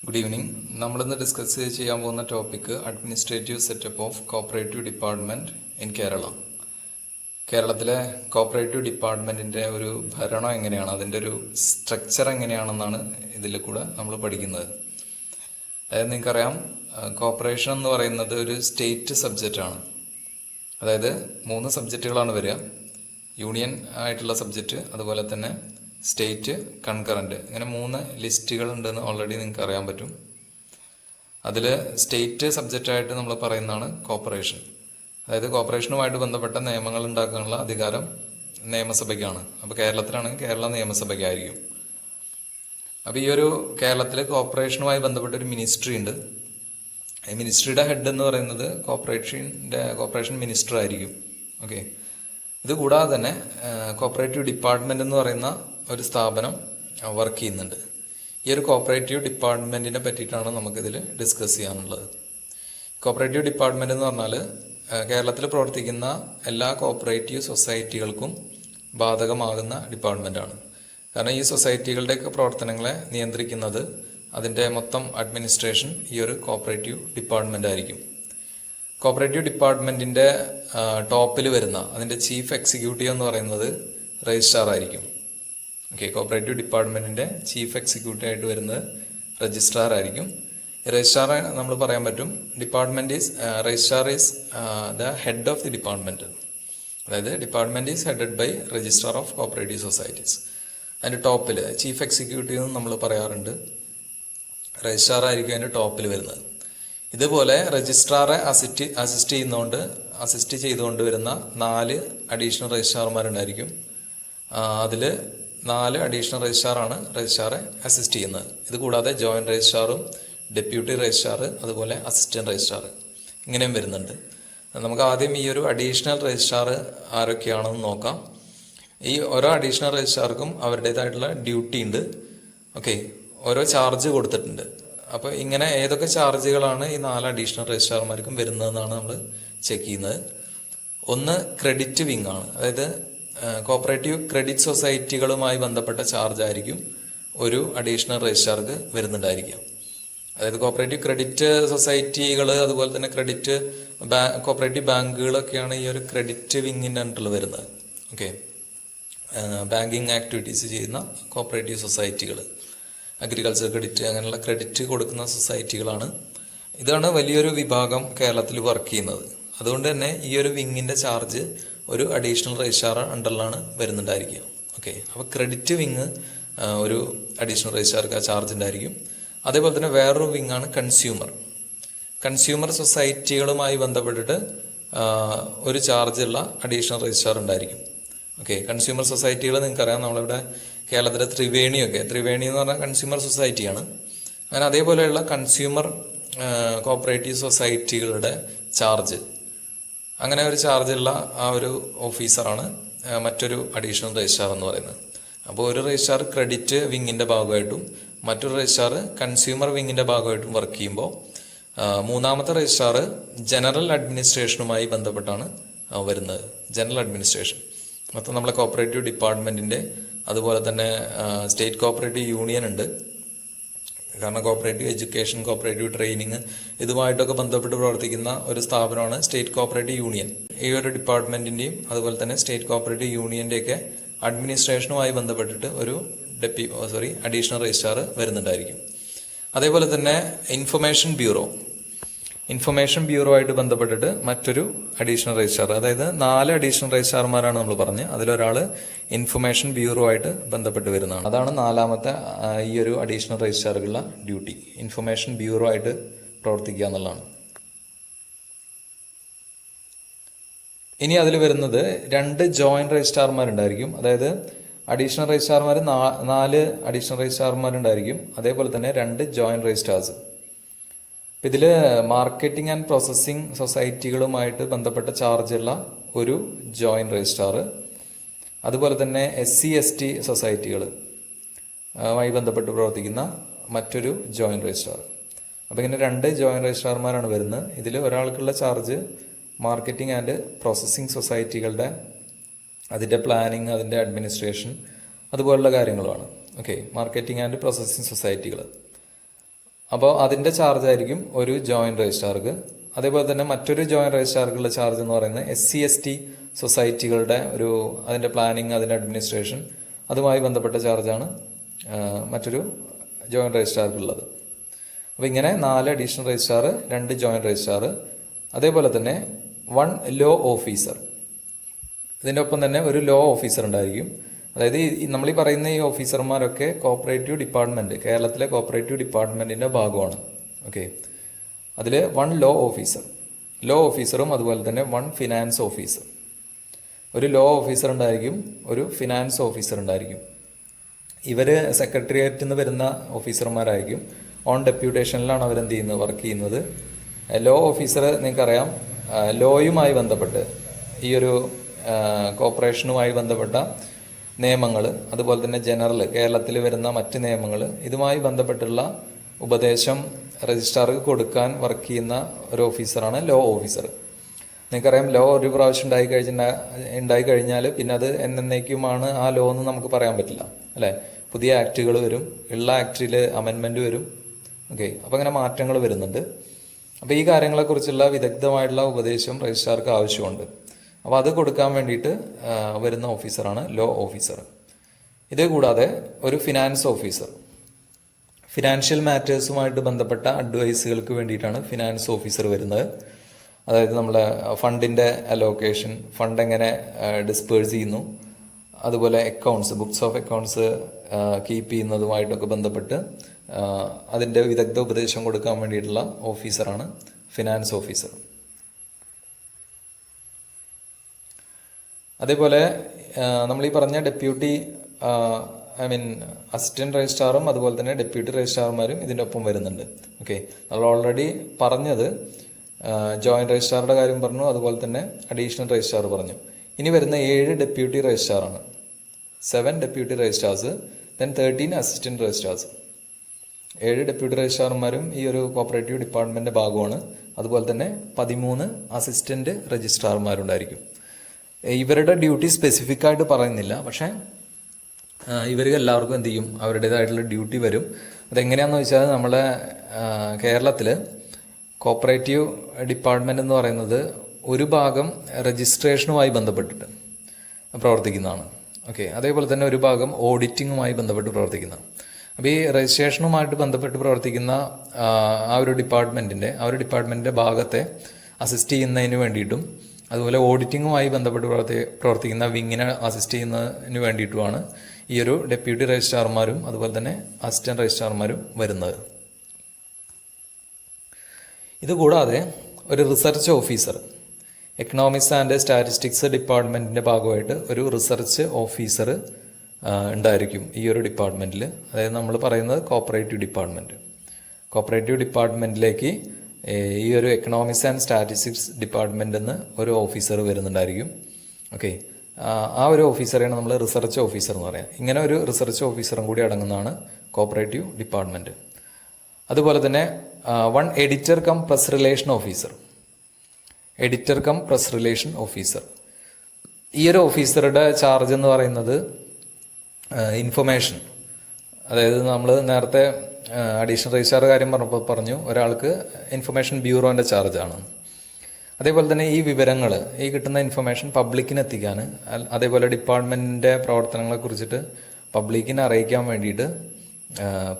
Good evening. നമ്മളിന്ന് discuss ചെയ്യാൻ പോകുന്ന topic administrative setup of cooperative department in Kerala. കേരളത്തിലെ കോപ്പറേറ്റീവ് ഡിപ്പാർട്ട്മെൻറ്റിൻ്റെ ഒരു ഭരണം എങ്ങനെയാണ്, അതിൻ്റെ ഒരു സ്ട്രക്ചർ എങ്ങനെയാണെന്നാണ് ഇതിൽ കൂടെ നമ്മൾ പഠിക്കുന്നത്. അതായത് നിങ്ങൾക്കറിയാം, കോപ്പറേഷൻ എന്ന് പറയുന്നത് ഒരു സ്റ്റേറ്റ് സബ്ജക്റ്റാണ്. അതായത് 3 സബ്ജക്റ്റുകളാണ് വരിക: യൂണിയൻ ആയിട്ടുള്ള സബ്ജക്റ്റ്, അതുപോലെ തന്നെ സ്റ്റേറ്റ്, കൺകറൻറ്റ്. ഇങ്ങനെ 3 ലിസ്റ്റുകൾ ഉണ്ടെന്ന് ഓൾറെഡി നിങ്ങൾക്ക് അറിയാൻ പറ്റും. അതിൽ സ്റ്റേറ്റ് സബ്ജക്റ്റായിട്ട് നമ്മൾ പറയുന്നതാണ് കോപ്പറേഷൻ. അതായത് കോപ്പറേഷനുമായിട്ട് ബന്ധപ്പെട്ട നിയമങ്ങൾ ഉണ്ടാക്കാനുള്ള അധികാരം നിയമസഭയ്ക്കാണ്. അപ്പോൾ കേരളത്തിലാണെങ്കിൽ കേരള നിയമസഭയ്ക്കായിരിക്കും. അപ്പോൾ ഈ ഒരു കേരളത്തിൽ കോപ്പറേഷനുമായി ബന്ധപ്പെട്ട ഒരു മിനിസ്ട്രി ഉണ്ട്. ഈ മിനിസ്ട്രിയുടെ ഹെഡ് എന്ന് പറയുന്നത് കോപ്പറേഷൻ മിനിസ്റ്റർ ആയിരിക്കും. ഓക്കെ. ഇത് കൂടാതെ തന്നെ കോപ്പറേറ്റീവ് ഡിപ്പാർട്ട്മെൻറ്റ് എന്ന് പറയുന്ന ഒരു സ്ഥാപനം വർക്ക് ചെയ്യുന്നുണ്ട്. ഈ ഒരു കോപ്പറേറ്റീവ് ഡിപ്പാർട്ട്മെൻറ്റിനെ പറ്റിയിട്ടാണ് നമുക്കിതിൽ ഡിസ്കസ് ചെയ്യാനുള്ളത്. കോപ്പറേറ്റീവ് ഡിപ്പാർട്ട്മെൻറ്റ് എന്ന് പറഞ്ഞാൽ കേരളത്തിൽ പ്രവർത്തിക്കുന്ന എല്ലാ കോപ്പറേറ്റീവ് സൊസൈറ്റികൾക്കും ബാധകമാകുന്ന ഡിപ്പാർട്ട്മെൻറ്റാണ്. കാരണം ഈ സൊസൈറ്റികളുടെയൊക്കെ പ്രവർത്തനങ്ങളെ നിയന്ത്രിക്കുന്നത്, അതിൻ്റെ മൊത്തം അഡ്മിനിസ്ട്രേഷൻ ഈ ഒരു കോപ്പറേറ്റീവ് ഡിപ്പാർട്ട്മെൻ്റ് ആയിരിക്കും. കോപ്പറേറ്റീവ് ഡിപ്പാർട്ട്മെൻറ്റിൻ്റെ ടോപ്പിൽ വരുന്ന അതിൻ്റെ ചീഫ് എക്സിക്യൂട്ടീവ് എന്ന് പറയുന്നത് രജിസ്ട്രാർ ആയിരിക്കും. ഓക്കെ. കോപ്പറേറ്റീവ് ഡിപ്പാർട്ട്മെൻറ്റിൻ്റെ ചീഫ് എക്സിക്യൂട്ടീവ് ആയിട്ട് വരുന്നത് രജിസ്ട്രാർ ആയിരിക്കും. രജിസ്ട്രാറെ നമ്മൾ പറയാൻ പറ്റും, registrar is the head of the department. അതായത് department is headed by registrar of cooperative societies. അതിൻ്റെ ടോപ്പിൽ ചീഫ് എക്സിക്യൂട്ടീവ് എന്ന് നമ്മൾ പറയാറുണ്ട്. രജിസ്ട്രാർ ആയിരിക്കും അതിൻ്റെ ടോപ്പിൽ വരുന്നത്. ഇതുപോലെ രജിസ്ട്രാറെ അസിസ്റ്റ് ചെയ്തുകൊണ്ട് വരുന്ന 4 അഡീഷണൽ രജിസ്ട്രാർമാരുണ്ടായിരിക്കും. അതിൽ 4 അഡീഷണൽ രജിസ്ട്രാറാണ് രജിസ്ട്രാറെ അസിസ്റ്റ് ചെയ്യുന്നത്. ഇത് കൂടാതെ ജോയിൻറ്റ് രജിസ്ട്രാറും ഡെപ്യൂട്ടി രജിസ്ട്രാർ, അതുപോലെ അസിസ്റ്റൻറ്റ് രജിസ്ട്രാർ, ഇങ്ങനെയും വരുന്നുണ്ട്. നമുക്ക് ആദ്യം ഈ ഒരു അഡീഷണൽ രജിസ്ട്രാർ ആരൊക്കെയാണെന്ന് നോക്കാം. ഈ ഓരോ അഡീഷണൽ രജിസ്ട്രാർക്കും അവരുടേതായിട്ടുള്ള ഡ്യൂട്ടി ഉണ്ട്. ഓക്കെ. ഓരോ ചാർജ് കൊടുത്തിട്ടുണ്ട്. അപ്പോൾ ഇങ്ങനെ ഏതൊക്കെ ചാർജുകളാണ് ഈ 4 അഡീഷണൽ രജിസ്ട്രാർമാർക്കും വരുന്നതെന്നാണ് നമ്മൾ ചെക്ക് ചെയ്യുന്നത്. ഒന്ന് ക്രെഡിറ്റ് വിങ് ആണ്. അതായത് കോപ്പറേറ്റീവ് ക്രെഡിറ്റ് സൊസൈറ്റികളുമായി ബന്ധപ്പെട്ട ചാർജ് ആയിരിക്കും ഒരു അഡീഷണൽ രജിസ്ട്രാർക്ക് വരുന്നുണ്ടായിരിക്കാം. അതായത് കോപ്പറേറ്റീവ് ക്രെഡിറ്റ് സൊസൈറ്റികൾ, അതുപോലെ തന്നെ കോപ്പറേറ്റീവ് ബാങ്കുകളൊക്കെയാണ് ഈ ഒരു ക്രെഡിറ്റ് വിങ്ങിൻ്റെ അണ്ടറിൽ വരുന്നത്. ഓക്കെ. ബാങ്കിങ് ആക്ടിവിറ്റീസ് ചെയ്യുന്ന കോപ്പറേറ്റീവ് സൊസൈറ്റികൾ, അഗ്രികൾച്ചർ ക്രെഡിറ്റ്, അങ്ങനെയുള്ള ക്രെഡിറ്റ് കൊടുക്കുന്ന സൊസൈറ്റികളാണ്. ഇതാണ് വലിയൊരു വിഭാഗം കേരളത്തിൽ വർക്ക് ചെയ്യുന്നത്. അതുകൊണ്ട് തന്നെ ഈ ഒരു വിങ്ങിൻ്റെ ചാർജ് ഒരു അഡീഷണൽ രജിസ്ട്രാർ അണ്ടറിലാണ് വരുന്നുണ്ടായിരിക്കുക. ഓക്കെ. അപ്പോൾ ക്രെഡിറ്റ് വിങ് ഒരു അഡീഷണൽ രജിസ്ട്രാർക്ക് ആ ചാർജ് ഉണ്ടായിരിക്കും. അതേപോലെ തന്നെ വേറൊരു വിങ്ങാണ് കൺസ്യൂമർ സൊസൈറ്റികളുമായി ബന്ധപ്പെട്ടിട്ട് ഒരു ചാർജുള്ള അഡീഷണൽ രജിസ്ട്രാർ ഉണ്ടായിരിക്കും. ഓക്കെ. കൺസ്യൂമർ സൊസൈറ്റികൾ നിങ്ങൾക്കറിയാം, നമ്മളിവിടെ കേരളത്തിലെ ത്രിവേണി എന്ന് പറഞ്ഞാൽ കൺസ്യൂമർ സൊസൈറ്റിയാണ്. അങ്ങനെ അതേപോലെയുള്ള കൺസ്യൂമർ കോപ്പറേറ്റീവ് സൊസൈറ്റികളുടെ ചാർജ്, അങ്ങനെ ഒരു ചാർജുള്ള ആ ഒരു ഓഫീസറാണ് മറ്റൊരു അഡീഷണൽ രജിസ്ട്രാർ എന്ന് പറയുന്നത്. അപ്പോൾ ഒരു രജിസ്ട്രാർ ക്രെഡിറ്റ് വിങ്ങിൻ്റെ ഭാഗമായിട്ടും മറ്റൊരു രജിസ്ട്രാർ കൺസ്യൂമർ വിങ്ങിൻ്റെ ഭാഗമായിട്ടും വർക്ക് ചെയ്യുമ്പോൾ, മൂന്നാമത്തെ രജിസ്ട്രാർ ജനറൽ അഡ്മിനിസ്ട്രേഷനുമായി ബന്ധപ്പെട്ടാണ് വരുന്നത്. ജനറൽ അഡ്മിനിസ്ട്രേഷൻ മൊത്തം നമ്മളെ കോപ്പറേറ്റീവ് ഡിപ്പാർട്ട്മെൻറ്റിൻ്റെ, അതുപോലെ തന്നെ സ്റ്റേറ്റ് കോപ്പറേറ്റീവ് യൂണിയൻ ഉണ്ട്. കാരണം കോപ്പറേറ്റീവ് എഡ്യൂക്കേഷൻ, കോപ്പറേറ്റീവ് ട്രെയിനിങ്, ഇതുമായിട്ടൊക്കെ ബന്ധപ്പെട്ട് പ്രവർത്തിക്കുന്ന ഒരു സ്ഥാപനമാണ് സ്റ്റേറ്റ് കോപ്പറേറ്റീവ് യൂണിയൻ. ഈ ഒരു ഡിപ്പാർട്ട്മെൻറ്റിൻ്റെയും അതുപോലെ തന്നെ സ്റ്റേറ്റ് കോപ്പറേറ്റീവ് യൂണിയൻ്റെയൊക്കെ അഡ്മിനിസ്ട്രേഷനുമായി ബന്ധപ്പെട്ടിട്ട് ഒരു അഡീഷണൽ രജിസ്ട്രാർ വരുന്നുണ്ടായിരിക്കും. അതേപോലെ തന്നെ ഇൻഫർമേഷൻ ബ്യൂറോ ആയിട്ട് ബന്ധപ്പെട്ടിട്ട് മറ്റൊരു അഡീഷണൽ രജിസ്ട്രാർ, അതായത് 4 അഡീഷണൽ രജിസ്ട്രാർമാരാണ് നമ്മൾ പറഞ്ഞത്. അതിലൊരാൾ ഇൻഫർമേഷൻ ബ്യൂറോ ആയിട്ട് ബന്ധപ്പെട്ട് വരുന്നതാണ്. അതാണ് 4ാമത്തെ ഈ ഒരു അഡീഷണൽ രജിസ്ട്രാറുകളുടെ ഡ്യൂട്ടി. ഇൻഫർമേഷൻ ബ്യൂറോ ആയിട്ട് പ്രവർത്തിക്കുക എന്നുള്ളതാണ്. ഇനി അതിൽ വരുന്നത് 2 ജോയിൻറ്റ് രജിസ്ട്രാർമാരുണ്ടായിരിക്കും. അതായത് അഡീഷണൽ രജിസ്ട്രാർമാർ 4 അഡീഷണൽ രജിസ്ട്രാർമാരുണ്ടായിരിക്കും. അതേപോലെ തന്നെ 2 ജോയിൻറ്റ് രജിസ്ട്രാർസ്. ഇതിൽ മാർക്കറ്റിംഗ് ആൻഡ് പ്രോസസ്സിംഗ് സൊസൈറ്റികളുമായിട്ട് ബന്ധപ്പെട്ട ചാർജുള്ള ഒരു ജോയിൻറ്റ് രജിസ്ട്രാർ, അതുപോലെ തന്നെ SC/ST സൊസൈറ്റികളുമായി ബന്ധപ്പെട്ട് പ്രവർത്തിക്കുന്ന മറ്റൊരു ജോയിൻറ്റ് രജിസ്ട്രാർ. അപ്പോൾ ഇങ്ങനെ 2 ജോയിൻറ്റ് രജിസ്ട്രാർമാരാണ് വരുന്നത്. ഇതിൽ ഒരാൾക്കുള്ള ചാർജ് മാർക്കറ്റിംഗ് ആൻഡ് പ്രോസസ്സിംഗ് സൊസൈറ്റികളുടെ അതിൻ്റെ പ്ലാനിങ്, അതിൻ്റെ അഡ്മിനിസ്ട്രേഷൻ, അതുപോലുള്ള കാര്യങ്ങളുമാണ്. ഓക്കെ. മാർക്കറ്റിംഗ് ആൻഡ് പ്രോസസ്സിംഗ് സൊസൈറ്റികൾ. അപ്പോൾ അതിൻ്റെ ചാർജ് ആയിരിക്കും ഒരു ജോയിൻറ്റ് രജിസ്ട്രാർക്ക്. അതേപോലെ തന്നെ മറ്റൊരു ജോയിൻറ്റ് രജിസ്ട്രാർക്കുള്ള ചാർജ് എന്ന് പറയുന്നത് SC/ST സൊസൈറ്റികളുടെ അതിൻ്റെ പ്ലാനിങ്, അതിൻ്റെ അഡ്മിനിസ്ട്രേഷൻ, അതുമായി ബന്ധപ്പെട്ട ചാർജാണ് മറ്റൊരു ജോയിൻറ്റ് രജിസ്ട്രാർക്കുള്ളത്. അപ്പോൾ ഇങ്ങനെ 4 അഡീഷണൽ രജിസ്ട്രാർ, 2 ജോയിൻറ്റ് രജിസ്ട്രാർ, അതേപോലെ തന്നെ 1 ലോ ഓഫീസർ. ഇതിൻ്റെ ഒപ്പം തന്നെ ഒരു ലോ ഓഫീസർ ഉണ്ടായിരിക്കും. അതായത് നമ്മൾ പറയുന്ന ഈ ഓഫീസർമാരൊക്കെ കോപ്പറേറ്റീവ് ഡിപ്പാർട്ട്മെൻറ്റ്, കേരളത്തിലെ കോപ്പറേറ്റീവ് ഡിപ്പാർട്ട്മെൻറ്റിൻ്റെ ഭാഗമാണ്. ഓക്കെ, അതിൽ 1 ലോ ഓഫീസറും അതുപോലെ തന്നെ 1 ഫിനാൻസ് ഓഫീസർ. ഒരു ലോ ഓഫീസർ ഉണ്ടായിരിക്കും, ഒരു ഫിനാൻസ് ഓഫീസർ ഉണ്ടായിരിക്കും. ഇവർ സെക്രട്ടേറിയറ്റിൽ നിന്ന് വരുന്ന ഓഫീസർമാരായിരിക്കും. ഓൺ ഡെപ്യൂട്ടേഷനിലാണ് അവരെന്ത് ചെയ്യുന്നത്, വർക്ക് ചെയ്യുന്നത്. ലോ ഓഫീസർ നിങ്ങൾക്കറിയാം, ലോയുമായി ബന്ധപ്പെട്ട് ഈ ഒരു കോർപ്പറേഷനുമായി ബന്ധപ്പെട്ട നിയമങ്ങൾ, അതുപോലെ തന്നെ ജനറൽ കേരളത്തിൽ വരുന്ന മറ്റ് നിയമങ്ങൾ, ഇതുമായി ബന്ധപ്പെട്ടുള്ള ഉപദേശം രജിസ്ട്രാർക്ക് കൊടുക്കാൻ വർക്ക് ചെയ്യുന്ന ഒരു ഓഫീസറാണ് ലോ ഓഫീസർ. നിങ്ങൾക്കറിയാം, ലോ ഒരു പ്രാവശ്യം ഉണ്ടായിക്കഴിഞ്ഞാൽ പിന്നെ അത് എന്നേക്കുമാണ് ആ ലോ എന്ന് നമുക്ക് പറയാൻ പറ്റില്ല, അല്ലേ? പുതിയ ആക്റ്റുകൾ വരും, ഉള്ള ആക്റ്റിൽ അമെൻമെൻറ്റ് വരും. ഓക്കെ, അപ്പോൾ അങ്ങനെ മാറ്റങ്ങൾ വരുന്നുണ്ട്. അപ്പോൾ ഈ കാര്യങ്ങളെക്കുറിച്ചുള്ള വിദഗ്ധമായിട്ടുള്ള ഉപദേശം രജിസ്ട്രാർക്ക് ആവശ്യമുണ്ട്. അപ്പോൾ അത് കൊടുക്കാൻ വേണ്ടിയിട്ട് വരുന്ന ഓഫീസറാണ് ലോ ഓഫീസർ. ഇത് കൂടാതെ ഒരു ഫിനാൻസ് ഓഫീസർ, ഫിനാൻഷ്യൽ മാറ്റേഴ്സുമായിട്ട് ബന്ധപ്പെട്ട അഡ്വൈസുകൾക്ക് വേണ്ടിയിട്ടാണ് ഫിനാൻസ് ഓഫീസർ വരുന്നത്. അതായത് നമ്മളെ ഫണ്ടിൻ്റെ അലോക്കേഷൻ, ഫണ്ട് എങ്ങനെ ഡിസ്പേഴ്സ് ചെയ്യുന്നു, അതുപോലെ accounts, books of accounts keep ചെയ്യുന്നതുമായിട്ടൊക്കെ ബന്ധപ്പെട്ട് അതിൻ്റെ വിദഗ്ധ ഉപദേശം കൊടുക്കാൻ വേണ്ടിയിട്ടുള്ള ഓഫീസറാണ് ഫിനാൻസ് ഓഫീസർ. അതേപോലെ നമ്മൾ ഈ പറഞ്ഞ ഡെപ്യൂട്ടി അസിസ്റ്റന്റ് രജിസ്ട്രാറും അതുപോലെ തന്നെ ഡെപ്യൂട്ടി രജിസ്ട്രാർമാരും ഇതിൻ്റെ ഒപ്പം വരുന്നുണ്ട്. ഓക്കെ, നമ്മൾ ഓൾറെഡി പറഞ്ഞത് ജോയിൻറ്റ് രജിസ്ട്രാറുടെ കാര്യം പറഞ്ഞു, അതുപോലെ തന്നെ അഡീഷണൽ രജിസ്ട്രാർ പറഞ്ഞു. ഇനി വരുന്ന 7 ഡെപ്യൂട്ടി രജിസ്ട്രാറാണ്. 7 deputy registrars, then 13 assistant registrars. 7 deputy രജിസ്ട്രാർമാരും ഈ ഒരു കോപ്പറേറ്റീവ് ഡിപ്പാർട്ട്മെൻറ്റിൻ്റെ ഭാഗമാണ്. അതുപോലെ തന്നെ 13 അസിസ്റ്റന്റ് രജിസ്ട്രാർമാരുണ്ടായിരിക്കും. ഇവരുടെ ഡ്യൂട്ടി സ്പെസിഫിക് ആയിട്ട് പറയുന്നില്ല, പക്ഷേ ഇവർക്ക് എല്ലാവർക്കും എന്ത് ചെയ്യും, അവരുടേതായിട്ടുള്ള ഡ്യൂട്ടി വരും. അതെങ്ങനെയാണെന്ന് വെച്ചാൽ നമ്മളെ കേരളത്തിൽ കോപ്പറേറ്റീവ് ഡിപ്പാർട്ട്മെൻറ്റ് എന്ന് പറയുന്നത് ഒരു ഭാഗം രജിസ്ട്രേഷനുമായി ബന്ധപ്പെട്ടിട്ട് പ്രവർത്തിക്കുന്നതാണ്. ഓക്കെ, അതേപോലെ തന്നെ ഒരു ഭാഗം ഓഡിറ്റിങ്ങുമായി ബന്ധപ്പെട്ട് പ്രവർത്തിക്കുന്നതാണ്. അപ്പോൾ ഈ രജിസ്ട്രേഷനുമായിട്ട് ബന്ധപ്പെട്ട് പ്രവർത്തിക്കുന്ന ആ ഒരു ഡിപ്പാർട്ട്മെൻറ്റിൻ്റെ ഭാഗത്തെ അസിസ്റ്റ് ചെയ്യുന്നതിന് വേണ്ടിയിട്ടും, അതുപോലെ ഓഡിറ്റിങ്ങുമായി ബന്ധപ്പെട്ട് പ്രവർത്തിക്കുന്ന വിങ്ങിനെ അസിസ്റ്റ് ചെയ്യുന്നതിന് വേണ്ടിയിട്ടുമാണ് ഈ ഒരു ഡെപ്യൂട്ടി രജിസ്ട്രാർമാരും അതുപോലെ തന്നെ അസിസ്റ്റന്റ് രജിസ്ട്രാർമാരും വരുന്നത്. ഇതുകൂടാതെ ഒരു research officer, economics and statistics ഡിപ്പാർട്ട്മെൻറ്റിൻ്റെ ഭാഗമായിട്ട് ഒരു റിസർച്ച് ഓഫീസർ ഉണ്ടായിരിക്കും ഈ ഒരു ഡിപ്പാർട്ട്മെൻറ്റിൽ. അതായത് നമ്മൾ പറയുന്നത് കോപ്പറേറ്റീവ് ഡിപ്പാർട്ട്മെൻറ്റിലേക്ക് ഈ ഒരു എക്കണോമിക്സ് ആൻഡ് സ്റ്റാറ്റിസ്റ്റിക്സ് ഡിപ്പാർട്ട്മെൻറ്റിൽ നിന്ന് ഒരു ഓഫീസർ വരുന്നുണ്ടായിരിക്കും. ഓക്കെ, ആ ഒരു ഓഫീസറെയാണ് നമ്മൾ റിസർച്ച് ഓഫീസർ എന്ന് പറയാം. ഇങ്ങനെ ഒരു റിസർച്ച് ഓഫീസറും കൂടി അടങ്ങുന്നതാണ് കോപ്പറേറ്റീവ് ഡിപ്പാർട്ട്മെൻറ്റ്. അതുപോലെ തന്നെ 1 editor come press relation officer. ഈ ഒരു ഓഫീസറുടെ ചാർജ് എന്ന് പറയുന്നത് ഇൻഫർമേഷൻ, അതായത് നമ്മൾ നേരത്തെ അഡീഷണൽ രജിസ്ട്രാർ കാര്യം പറഞ്ഞു, ഒരാൾക്ക് ഇൻഫർമേഷൻ ബ്യൂറോൻ്റെ ചാർജാണ്. അതേപോലെ തന്നെ ഈ വിവരങ്ങൾ, ഈ കിട്ടുന്ന ഇൻഫർമേഷൻ പബ്ലിക്കിന് എത്തിക്കാൻ, അതേപോലെ ഡിപ്പാർട്ട്മെൻറ്റിൻ്റെ പ്രവർത്തനങ്ങളെ കുറിച്ചിട്ട് പബ്ലിക്കിനെ അറിയിക്കാൻ വേണ്ടിയിട്ട്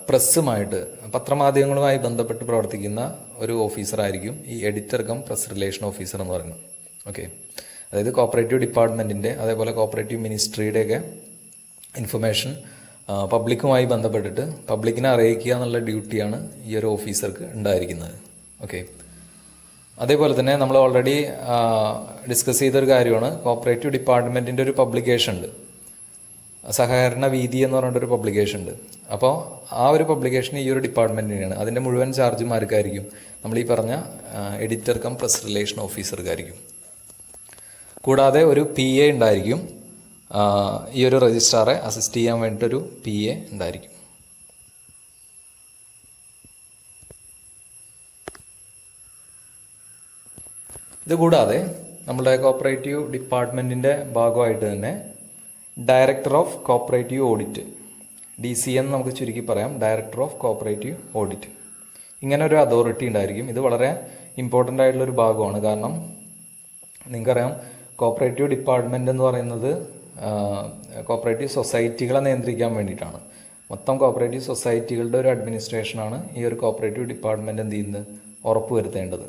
പ്രസ്സുമായിട്ട്, പത്രമാധ്യമങ്ങളുമായി ബന്ധപ്പെട്ട് പ്രവർത്തിക്കുന്ന ഒരു ഓഫീസറായിരിക്കും ഈ editor come press relation officer എന്ന് പറയുന്നത്. ഓക്കെ, അതായത് കോപ്പറേറ്റീവ് ഡിപ്പാർട്ട്മെൻറ്റിൻ്റെ അതേപോലെ കോപ്പറേറ്റീവ് മിനിസ്ട്രിയുടെയൊക്കെ ഇൻഫർമേഷൻ പബ്ലിക്കുമായി ബന്ധപ്പെട്ടിട്ട് പബ്ലിക്കിനെ അറിയിക്കുക എന്നുള്ള ഡ്യൂട്ടിയാണ് ഈ ഒരു ഓഫീസർക്ക് ഉണ്ടായിരിക്കുന്നത്. ഓക്കെ, അതേപോലെ തന്നെ നമ്മൾ ഓൾറെഡി ഡിസ്കസ് ചെയ്തൊരു കാര്യമാണ്, കോപ്പറേറ്റീവ് ഡിപ്പാർട്ട്മെൻറ്റിൻ്റെ ഒരു പബ്ലിക്കേഷൻ ഉണ്ട്, സഹകരണ വീതി എന്ന് പറഞ്ഞിട്ടൊരു പബ്ലിക്കേഷൻ ഉണ്ട്. അപ്പോൾ ആ ഒരു പബ്ലിക്കേഷൻ ഈ ഒരു ഡിപ്പാർട്ട്മെൻറ്റിനാണ്. അതിൻ്റെ മുഴുവൻ ചാർജും ആർക്കായിരിക്കും? നമ്മൾ ഈ പറഞ്ഞ എഡിറ്റർ കം പ്രസ് റിലേഷൻ ഓഫീസർക്കായിരിക്കും. കൂടാതെ ഒരു PA ഉണ്ടായിരിക്കും, ഈ ഒരു രജിസ്ട്രാറെ അസിസ്റ്റ് ചെയ്യാൻ വേണ്ടിയിട്ടൊരു PA ഉണ്ടായിരിക്കും. ഇതുകൂടാതെ നമ്മുടെ കോപ്പറേറ്റീവ് ഡിപ്പാർട്ട്മെൻറ്റിൻ്റെ ഭാഗമായിട്ട് തന്നെ director of cooperative audit, DCN നമുക്ക് ചുരുക്കി പറയാം, ഡയറക്ടർ ഓഫ് കോപ്പറേറ്റീവ് ഓഡിറ്റ്. ഇങ്ങനെ ഒരു അതോറിറ്റി ഉണ്ടായിരിക്കും. ഇത് വളരെ ഇമ്പോർട്ടൻ്റ് ആയിട്ടുള്ളൊരു ഭാഗമാണ്. കാരണം നിങ്ങൾക്കറിയാം, കോപ്പറേറ്റീവ് ഡിപ്പാർട്ട്മെൻറ്റ് എന്ന് പറയുന്നത് കോപ്പറേറ്റീവ് സൊസൈറ്റികളെ നിയന്ത്രിക്കാൻ വേണ്ടിയിട്ടാണ്. മൊത്തം കോപ്പറേറ്റീവ് സൊസൈറ്റികളുടെ ഒരു അഡ്മിനിസ്ട്രേഷനാണ് ഈ ഒരു കോപ്പറേറ്റീവ് ഡിപ്പാർട്ട്മെൻറ്റ് എന്ത് ചെയ്യുന്നത്, ഉറപ്പ് വരുത്തേണ്ടത്.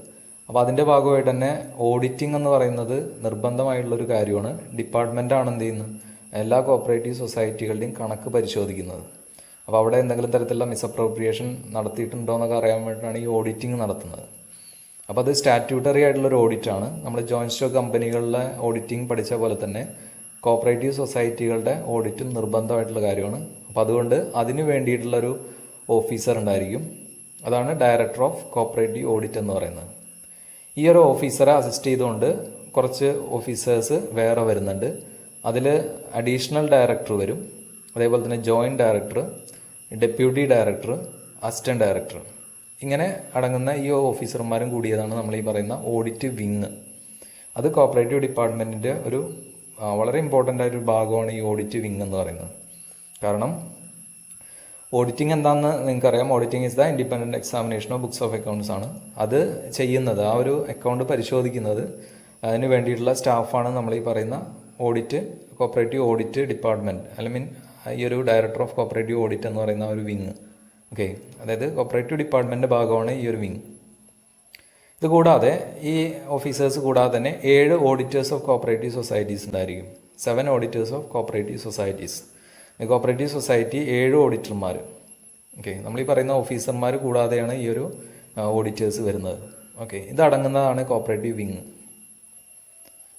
അപ്പോൾ അതിൻ്റെ ഭാഗമായിട്ട് തന്നെ ഓഡിറ്റിംഗ് എന്ന് പറയുന്നത് നിർബന്ധമായിട്ടുള്ളൊരു കാര്യമാണ്. ഡിപ്പാർട്ട്മെൻറ്റാണ് എന്ത് ചെയ്യുന്നത്, എല്ലാ കോപ്പറേറ്റീവ് സൊസൈറ്റികളുടെയും കണക്ക് പരിശോധിക്കുന്നത്. അപ്പോൾ അവിടെ എന്തെങ്കിലും തരത്തിലുള്ള മിസ്അപ്രോപ്രിയേഷൻ നടത്തിയിട്ടുണ്ടോ എന്നൊക്കെ അറിയാൻ വേണ്ടിയിട്ടാണ് ഈ ഓഡിറ്റിംഗ് നടത്തുന്നത്. അപ്പോൾ അത് സ്റ്റാറ്റ്യൂട്ടറി ആയിട്ടുള്ളൊരു ഓഡിറ്റാണ്. നമ്മൾ ജോയിൻറ്റ് സ്റ്റോക്ക് കമ്പനികളിലെ ഓഡിറ്റിംഗ് പഠിച്ച പോലെ തന്നെ കോപ്പറേറ്റീവ് സൊസൈറ്റികളുടെ ഓഡിറ്റും നിർബന്ധമായിട്ടുള്ള കാര്യമാണ്. അപ്പോൾ അതുകൊണ്ട് അതിന് വേണ്ടിയിട്ടുള്ളൊരു ഓഫീസർ ഉണ്ടായിരിക്കും. അതാണ് ഡയറക്ടർ ഓഫ് കോപ്പറേറ്റീവ് ഓഡിറ്റ് എന്ന് പറയുന്നത്. ഈ ഒരു ഓഫീസറെ അസിസ്റ്റ് ചെയ്തുകൊണ്ട് കുറച്ച് ഓഫീസേഴ്സ് വേറെ വരുന്നുണ്ട്. അതിൽ അഡീഷണൽ ഡയറക്ടർ വരും, അതേപോലെ തന്നെ joint director, deputy director, assistant director, ഇങ്ങനെ അടങ്ങുന്ന ഈ ഓഫീസർമാരും കൂടിയതാണ് നമ്മൾ ഈ പറയുന്ന ഓഡിറ്റ് വിങ്. അത് കോപ്പറേറ്റീവ് ഡിപ്പാർട്ട്മെൻറ്റിൻ്റെ ഒരു വളരെ ഇമ്പോർട്ടൻ്റ് ആയൊരു ഭാഗമാണ് ഈ ഓഡിറ്റ് വിങ് എന്ന് പറയുന്നത്. കാരണം ഓഡിറ്റിംഗ് എന്താണെന്ന് നിങ്ങൾക്കറിയാം. Auditing is the independent examination of books of accounts ആണ്. അത് ചെയ്യുന്നത്, ആ ഒരു അക്കൗണ്ട് പരിശോധിക്കുന്നത്, അതിന് വേണ്ടിയിട്ടുള്ള സ്റ്റാഫാണ് നമ്മൾ ഈ പറയുന്ന ഓഡിറ്റ്, കോപ്പറേറ്റീവ് ഓഡിറ്റ് ഡിപ്പാർട്ട്മെൻറ്റ്, ഈ ഒരു ഡയറക്ടർ ഓഫ് കോപ്പറേറ്റീവ് ഓഡിറ്റ് എന്ന് പറയുന്ന ഒരു വിങ്. ഓക്കെ, അതായത് കോപ്പറേറ്റീവ് ഡിപ്പാർട്ട്മെൻറ്റിൻ്റെ ഭാഗമാണ് ഈ ഒരു വിങ്. ഇത് കൂടാതെ ഈ ഓഫീസേഴ്സ് കൂടാതെ തന്നെ 7 ഓഡിറ്റേഴ്സ് ഓഫ് കോപ്പറേറ്റീവ് സൊസൈറ്റീസ് ഉണ്ടായിരിക്കും. 7 auditors of cooperative societies. Cooperative society 7 ഓഡിറ്റർമാർ. ഓക്കെ, നമ്മൾ ഈ പറയുന്ന ഓഫീസർമാർ കൂടാതെയാണ് ഈ ഒരു ഓഡിറ്റേഴ്സ് വരുന്നത്. ഓക്കെ, ഇതടങ്ങുന്നതാണ് കോപ്പറേറ്റീവ് വിങ്.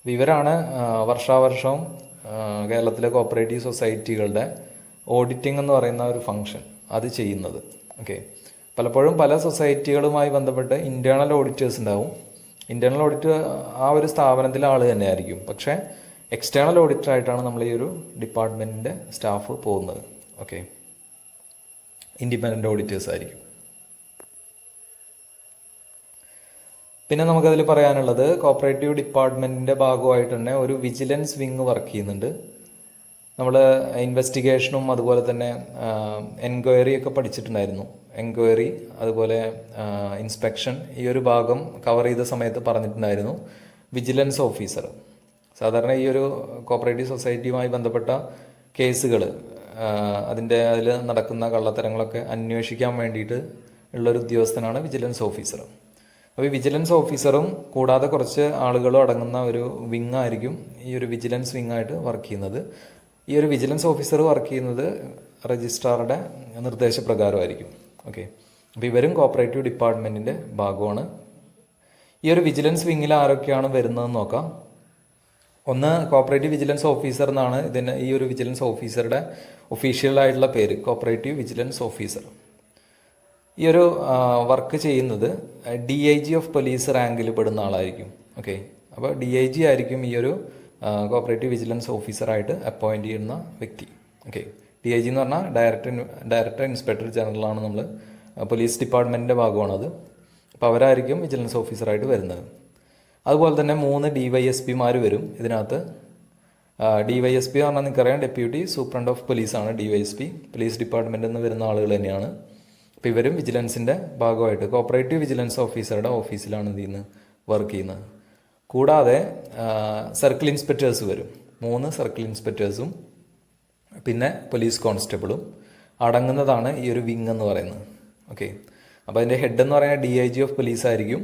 ഇവരാണ് വർഷാവർഷം കേരളത്തിലെ കോപ്പറേറ്റീവ് സൊസൈറ്റികളുടെ ഓഡിറ്റിംഗ് എന്ന് പറയുന്ന ഒരു ഫംഗ്ഷൻ അത് ചെയ്യുന്നത്. ഓക്കെ, പലപ്പോഴും പല സൊസൈറ്റികളുമായി ബന്ധപ്പെട്ട് ഇൻറ്റേർണൽ ഓഡിറ്റേഴ്സ് ഉണ്ടാവും. ഇൻറ്റേർണൽ ഓഡിറ്റ് ആ ഒരു സ്ഥാപനത്തിലെ ആൾ തന്നെയായിരിക്കും. പക്ഷേ എക്സ്റ്റേണൽ ഓഡിറ്ററായിട്ടാണ് നമ്മൾ ഈ ഒരു ഡിപ്പാർട്ട്മെൻറ്റിൻ്റെ സ്റ്റാഫ് പോകുന്നത്. ഓക്കെ, ഇൻഡിപെൻഡൻ്റ് ഓഡിറ്റേഴ്സ് ആയിരിക്കും. പിന്നെ നമുക്കതിൽ പറയാനുള്ളത്, കോപ്പറേറ്റീവ് ഡിപ്പാർട്ട്മെൻറ്റിൻ്റെ ഭാഗമായിട്ട് തന്നെ ഒരു വിജിലൻസ് വിങ് വർക്ക് ചെയ്യുന്നുണ്ട്. നമ്മൾ ഇൻവെസ്റ്റിഗേഷനും അതുപോലെ തന്നെ എൻക്വയറി ഒക്കെ പഠിച്ചിട്ടുണ്ടായിരുന്നു. എൻക്വയറി അതുപോലെ ഇൻസ്പെക്ഷൻ, ഈ ഒരു ഭാഗം കവർ ചെയ്ത സമയത്ത് പറഞ്ഞിട്ടുണ്ടായിരുന്നു. വിജിലൻസ് ഓഫീസർ സാധാരണ ഈ ഒരു കോപ്പറേറ്റീവ് സൊസൈറ്റിയുമായി ബന്ധപ്പെട്ട കേസുകൾ, അതിൽ നടക്കുന്ന കള്ളത്തരങ്ങളൊക്കെ അന്വേഷിക്കാൻ വേണ്ടിയിട്ട് ഉള്ളൊരു ഉദ്യോഗസ്ഥനാണ് വിജിലൻസ് ഓഫീസർ. അപ്പോൾ ഈ വിജിലൻസ് ഓഫീസറും കൂടാതെ കുറച്ച് ആളുകളും അടങ്ങുന്ന ഒരു വിങ് ആയിരിക്കും ഈ ഒരു വിജിലൻസ് വിങ്ങായിട്ട് വർക്ക് ചെയ്യുന്നത്. ഈ ഒരു വിജിലൻസ് ഓഫീസർ വർക്ക് ചെയ്യുന്നത് രജിസ്ട്രാറുടെ നിർദ്ദേശപ്രകാരമായിരിക്കും. ഓക്കെ, അപ്പോൾ ഇവരും കോപ്പറേറ്റീവ് ഡിപ്പാർട്ട്മെൻറ്റിൻ്റെ ഭാഗമാണ്. ഈ ഒരു വിജിലൻസ് വിങ്ങിൽ ആരൊക്കെയാണ് വരുന്നതെന്ന് നോക്കാം. ഒന്ന്, കോപ്പറേറ്റീവ് വിജിലൻസ് ഓഫീസർ എന്നാണ് ഈ ഒരു വിജിലൻസ് ഓഫീസറുടെ ഒഫീഷ്യലായിട്ടുള്ള പേര്, കോപ്പറേറ്റീവ് വിജിലൻസ് ഓഫീസർ. ഈ ഒരു വർക്ക് ചെയ്യുന്നത് DIG ഓഫ് പോലീസ് റാങ്കിൽ പെടുന്ന ആളായിരിക്കും. ഓക്കെ, അപ്പോൾ DIG ആയിരിക്കും ഈ ഒരു കോപ്പറേറ്റീവ് വിജിലൻസ് ഓഫീസറായിട്ട് അപ്പോയിൻറ്റ് ചെയ്യുന്ന വ്യക്തി. ഓക്കെ, DIG എന്ന് പറഞ്ഞാൽ ഡയറക്ടർ ഇൻസ്പെക്ടർ ജനറലാണ്. നമ്മൾ പോലീസ് ഡിപ്പാർട്ട്മെൻറ്റിൻ്റെ ഭാഗമാണത്. അപ്പോൾ അവരായിരിക്കും വിജിലൻസ് ഓഫീസറായിട്ട് വരുന്നത്. അതുപോലെ തന്നെ 3 DYSPമാർ വരും ഇതിനകത്ത്. DYSP എന്ന് പറഞ്ഞാൽ നിങ്ങൾക്കറിയാം, ഡെപ്യൂട്ടി സൂപ്രണ്ട് ഓഫ് പോലീസാണ് DYSP. പോലീസ് ഡിപ്പാർട്ട്മെൻറ്റിൽ നിന്ന് വരുന്ന ആളുകൾ തന്നെയാണ്. അപ്പോൾ ഇവരും വിജിലൻസിൻ്റെ ഭാഗമായിട്ട് കോപ്പറേറ്റീവ് വിജിലൻസ് ഓഫീസറുടെ ഓഫീസിലാണ് എന്ത് ചെയ്യുന്നത്, വർക്ക് ചെയ്യുന്നത്. കൂടാതെ സർക്കിൾ ഇൻസ്പെക്ടേഴ്സ് വരും. 3 സർക്കിൾ ഇൻസ്പെക്ടേഴ്സും പിന്നെ പോലീസ് കോൺസ്റ്റബിളും അടങ്ങുന്നതാണ് ഈ ഒരു വിങ് എന്ന് പറയുന്നത്. ഓക്കെ, അപ്പോൾ അതിൻ്റെ ഹെഡ് എന്ന് പറയുന്നത് DIG ഓഫ് പോലീസ് ആയിരിക്കും.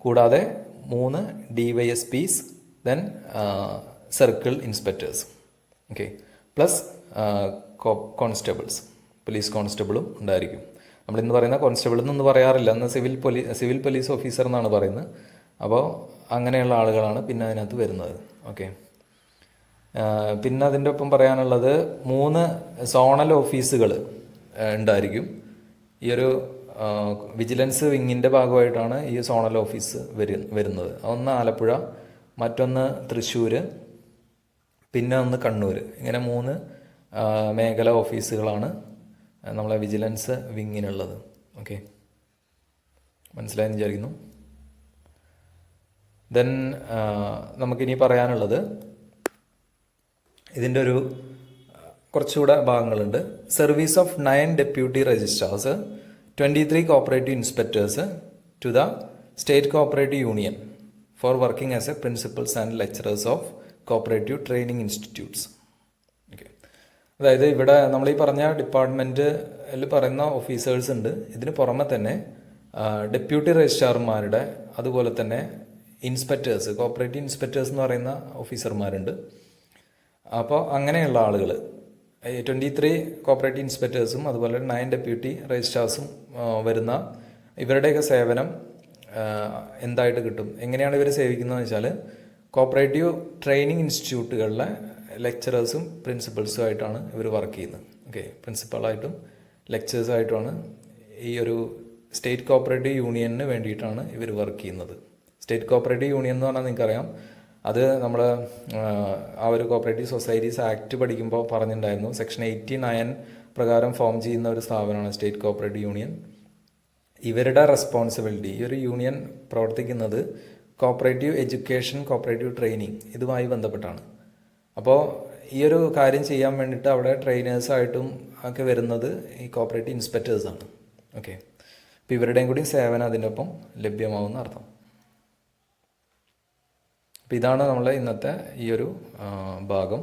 കൂടാതെ 3 DYSPs, then circle inspectors. Okay, plus constables, police കോൺസ്റ്റബിളും ഉണ്ടായിരിക്കും. നമ്മളിന്ന് പറയുന്ന കോൺസ്റ്റബിൾ എന്നൊന്നും പറയാറില്ല, അന്ന് സിവിൽ പോലീസ് ഓഫീസർ എന്നാണ് പറയുന്നത്. അപ്പോൾ അങ്ങനെയുള്ള ആളുകളാണ് പിന്നെ അതിനകത്ത് വരുന്നത്. ഓക്കെ, പിന്നെ അതിൻ്റെ ഒപ്പം പറയാനുള്ളത് 3 സോണൽ ഓഫീസുകൾ ഉണ്ടായിരിക്കും. ഈ ഒരു വിജിലൻസ് വിങ്ങിൻ്റെ ഭാഗമായിട്ടാണ് ഈ സോണൽ ഓഫീസ് വരുന്നത്. ഒന്ന് ആലപ്പുഴ, മറ്റൊന്ന് തൃശ്ശൂർ, പിന്നെ ഒന്ന് കണ്ണൂർ. ഇങ്ങനെ 3 മേഖല ഓഫീസുകളാണ് നമ്മളെ വിജിലൻസ് വിങ്ങിനുള്ളത്. ഓക്കെ, മനസ്സിലായെന്ന് വിചാരിക്കുന്നു. ദെൻ നമുക്കിനി പറയാനുള്ളത്, ഇതിൻ്റെ ഒരു കുറച്ചുകൂടെ ഭാഗങ്ങളുണ്ട്. Service of 9 deputy registrar's 23 cooperative inspectors to the State Cooperative Union for working as a principals and lecturers of cooperative training institutes. Okay, അതായത് ഇവിടെ നമ്മൾ ഈ പറഞ്ഞ ഡിപ്പാർട്ട്മെൻറ്റിൽ പറയുന്ന ഓഫീസേഴ്സ് ഉണ്ട്. ഇതിന് പുറമെ തന്നെ ഡെപ്യൂട്ടി രജിസ്ട്രാർമാരുടെ അതുപോലെ തന്നെ ഇൻസ്പെക്ടേഴ്സ്, കോപ്പറേറ്റീവ് ഇൻസ്പെക്ടേഴ്സ് എന്ന് പറയുന്ന ഓഫീസർമാരുണ്ട്. അപ്പോൾ അങ്ങനെയുള്ള ആളുകൾ 23 കോപ്പറേറ്റീവ് ഇൻസ്പെക്ടേഴ്സും അതുപോലെ 9 ഡെപ്യൂട്ടി രജിസ്ട്രാർസും വരുന്ന ഇവരുടെയൊക്കെ സേവനം എന്തായിട്ട് കിട്ടും, എങ്ങനെയാണ് ഇവർ സേവിക്കുന്നതെന്ന് വെച്ചാൽ കോപ്പറേറ്റീവ് ട്രെയിനിങ് ഇൻസ്റ്റിറ്റ്യൂട്ടുകളിലെ ലെക്ചറേഴ്സും പ്രിൻസിപ്പൽസും ആയിട്ടാണ് ഇവർ വർക്ക് ചെയ്യുന്നത്. ഓക്കെ, പ്രിൻസിപ്പളായിട്ടും ലെക്ചേഴ്സായിട്ടുമാണ് ഈ ഒരു സ്റ്റേറ്റ് കോപ്പറേറ്റീവ് യൂണിയന് വേണ്ടിയിട്ടാണ് ഇവർ വർക്ക് ചെയ്യുന്നത്. സ്റ്റേറ്റ് കോപ്പറേറ്റീവ് യൂണിയൻ എന്ന് പറഞ്ഞാൽ നിങ്ങൾക്കറിയാം, അത് നമ്മൾ ആ ഒരു കോപ്പറേറ്റീവ് സൊസൈറ്റീസ് ആക്ട് പഠിക്കുമ്പോൾ പറഞ്ഞിട്ടുണ്ടായിരുന്നു. സെക്ഷൻ 89 പ്രകാരം ഫോം ചെയ്യുന്ന ഒരു സ്ഥാപനമാണ് സ്റ്റേറ്റ് കോപ്പറേറ്റീവ് യൂണിയൻ. ഇവരുടെ റെസ്പോൺസിബിലിറ്റി, ഈ ഒരു യൂണിയൻ പ്രവർത്തിക്കുന്നത് കോപ്പറേറ്റീവ് എഡ്യൂക്കേഷൻ, കോപ്പറേറ്റീവ് ട്രെയിനിങ് ഇതുമായി ബന്ധപ്പെട്ടാണ്. അപ്പോൾ ഈ ഒരു കാര്യം ചെയ്യാൻ വേണ്ടിയിട്ട് അവിടെ ട്രെയിനേഴ്സായിട്ടും ഒക്കെ വരുന്നത് ഈ കോപ്പറേറ്റീവ് ഇൻസ്പെക്ടേഴ്സാണ്. ഓക്കെ, അപ്പോൾ ഇവരുടെയും കൂടി സേവനം അതിൻ്റെ ഒപ്പം ലഭ്യമാവുന്ന അർത്ഥം. അപ്പോൾ ഇതാണ് നമ്മളെ ഇന്നത്തെ ഈ ഒരു ഭാഗം.